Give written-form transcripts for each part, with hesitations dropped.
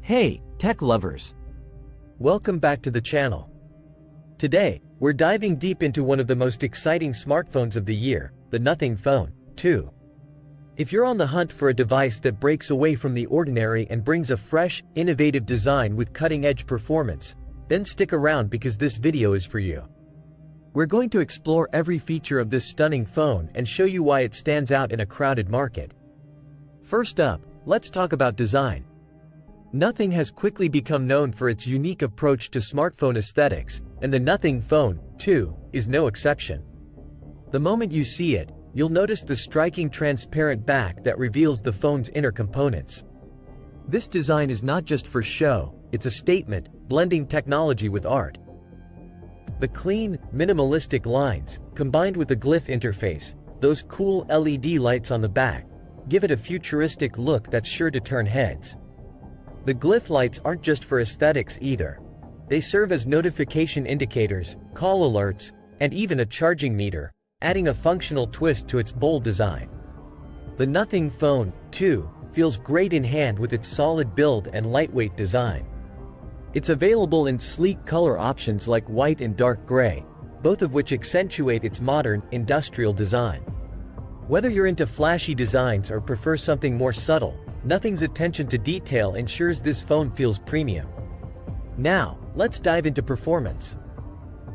Hey, tech lovers! Welcome back to the channel. Today, we're diving deep into one of the most exciting smartphones of the year, the Nothing Phone 2. If you're on the hunt for a device that breaks away from the ordinary and brings a fresh, innovative design with cutting-edge performance, then stick around because this video is for you. We're going to explore every feature of this stunning phone and show you why it stands out in a crowded market. First up, let's talk about design. Nothing has quickly become known for its unique approach to smartphone aesthetics, and the Nothing Phone 2 is no exception. The moment you see it, you'll notice the striking transparent back that reveals the phone's inner components. This design is not just for show, it's a statement, blending technology with art. The clean, minimalistic lines, combined with the glyph interface, those cool LED lights on the back, give it a futuristic look that's sure to turn heads. The glyph lights aren't just for aesthetics either. They serve as notification indicators, call alerts, and even a charging meter, adding a functional twist to its bold design. The Nothing Phone 2 feels great in hand with its solid build and lightweight design. It's available in sleek color options like white and dark gray, both of which accentuate its modern, industrial design. Whether you're into flashy designs or prefer something more subtle, Nothing's attention to detail ensures this phone feels premium. Now, let's dive into performance.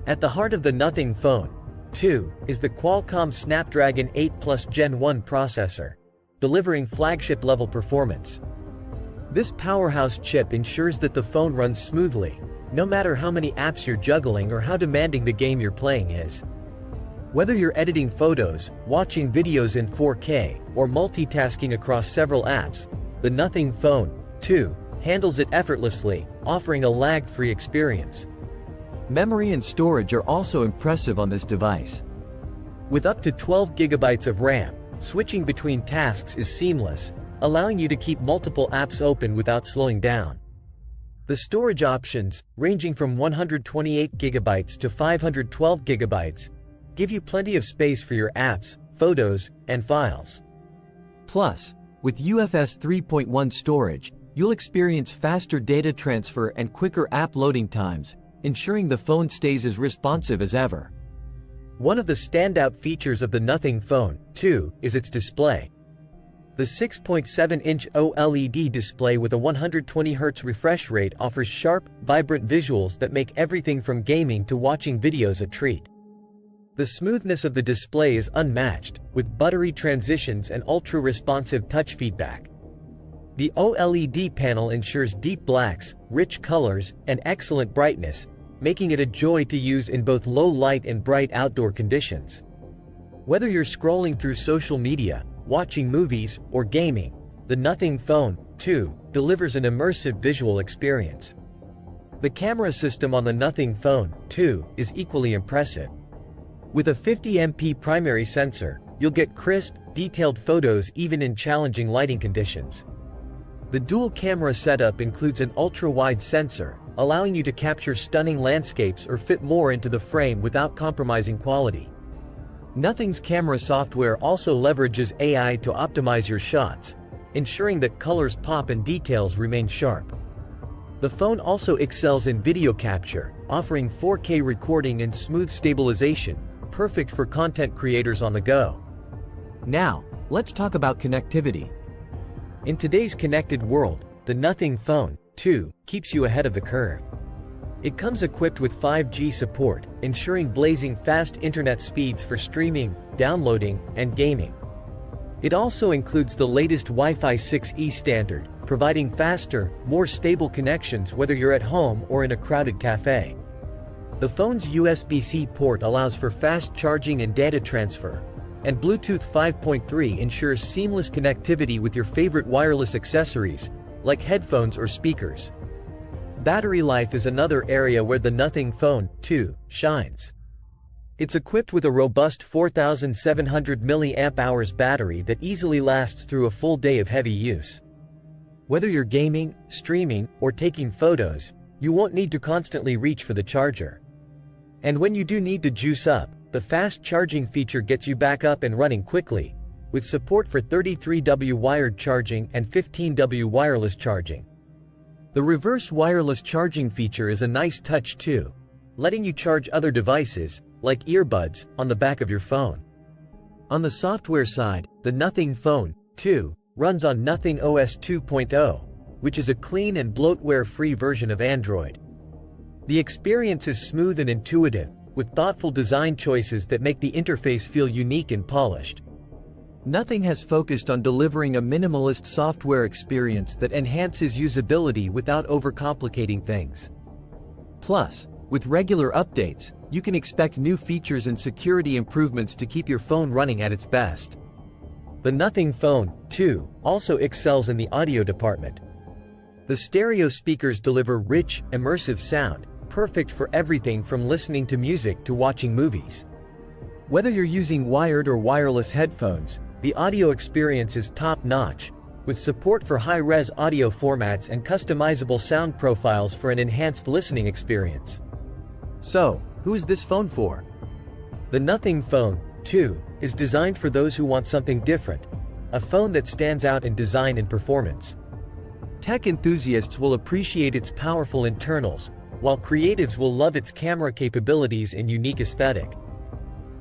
At the heart of the Nothing Phone 2 is the Qualcomm Snapdragon 8 Plus Gen 1 processor, delivering flagship-level performance. This powerhouse chip ensures that the phone runs smoothly, no matter how many apps you're juggling or how demanding the game you're playing is. Whether you're editing photos, watching videos in 4K, or multitasking across several apps, the Nothing Phone 2 handles it effortlessly, offering a lag-free experience. Memory and storage are also impressive on this device. With up to 12 GB of RAM, switching between tasks is seamless, allowing you to keep multiple apps open without slowing down. The storage options, ranging from 128 GB to 512 GB, give you plenty of space for your apps, photos, and files. Plus, with UFS 3.1 storage, you'll experience faster data transfer and quicker app loading times, ensuring the phone stays as responsive as ever. One of the standout features of the Nothing Phone 2 is its display. The 6.7-inch OLED display with a 120Hz refresh rate offers sharp, vibrant visuals that make everything from gaming to watching videos a treat. The smoothness of the display is unmatched, with buttery transitions and ultra-responsive touch feedback. The OLED panel ensures deep blacks, rich colors, and excellent brightness, making it a joy to use in both low light and bright outdoor conditions. Whether you're scrolling through social media, watching movies, or gaming, the Nothing Phone 2 delivers an immersive visual experience. The camera system on the Nothing Phone 2 is equally impressive. With a 50MP primary sensor, you'll get crisp, detailed photos even in challenging lighting conditions. The dual camera setup includes an ultra-wide sensor, allowing you to capture stunning landscapes or fit more into the frame without compromising quality. Nothing's camera software also leverages AI to optimize your shots, ensuring that colors pop and details remain sharp. The phone also excels in video capture, offering 4K recording and smooth stabilization, perfect for content creators on the go. Now, let's talk about connectivity. In today's connected world, the Nothing Phone 2 keeps you ahead of the curve. It comes equipped with 5G support, ensuring blazing fast internet speeds for streaming, downloading, and gaming. It also includes the latest Wi-Fi 6E standard, providing faster, more stable connections whether you're at home or in a crowded cafe. The phone's USB-C port allows for fast charging and data transfer, and Bluetooth 5.3 ensures seamless connectivity with your favorite wireless accessories, like headphones or speakers. Battery life is another area where the Nothing Phone 2 shines. It's equipped with a robust 4,700 mAh battery that easily lasts through a full day of heavy use. Whether you're gaming, streaming, or taking photos, you won't need to constantly reach for the charger. And when you do need to juice up, the fast charging feature gets you back up and running quickly, with support for 33W wired charging and 15W wireless charging. The reverse wireless charging feature is a nice touch too, letting you charge other devices, like earbuds, on the back of your phone. On the software side, the Nothing Phone 2 runs on Nothing OS 2.0, which is a clean and bloatware-free version of Android. The experience is smooth and intuitive, with thoughtful design choices that make the interface feel unique and polished. Nothing has focused on delivering a minimalist software experience that enhances usability without overcomplicating things. Plus, with regular updates, you can expect new features and security improvements to keep your phone running at its best. The Nothing Phone 2 also excels in the audio department. The stereo speakers deliver rich, immersive sound, perfect for everything from listening to music to watching movies. Whether you're using wired or wireless headphones, the audio experience is top-notch, with support for high-res audio formats and customizable sound profiles for an enhanced listening experience. So, who is this phone for? The Nothing Phone 2 is designed for those who want something different, a phone that stands out in design and performance. Tech enthusiasts will appreciate its powerful internals, while creatives will love its camera capabilities and unique aesthetic.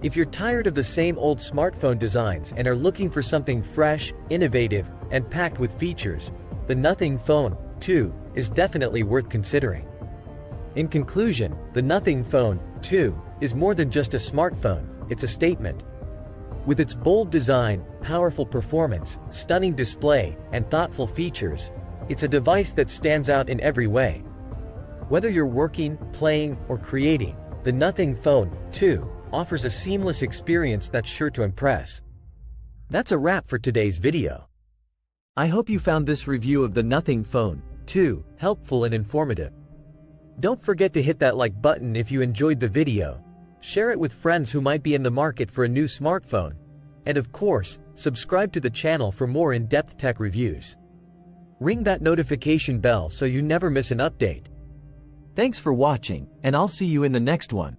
If you're tired of the same old smartphone designs and are looking for something fresh, innovative, and packed with features, the Nothing Phone 2 is definitely worth considering. In conclusion, the Nothing Phone 2 is more than just a smartphone, it's a statement. With its bold design, powerful performance, stunning display, and thoughtful features, it's a device that stands out in every way. Whether you're working, playing, or creating, the Nothing Phone 2 offers a seamless experience that's sure to impress. That's a wrap for today's video. I hope you found this review of the Nothing Phone 2 helpful and informative. Don't forget to hit that like button if you enjoyed the video, share it with friends who might be in the market for a new smartphone, and of course, subscribe to the channel for more in-depth tech reviews. Ring that notification bell so you never miss an update. Thanks for watching, and I'll see you in the next one.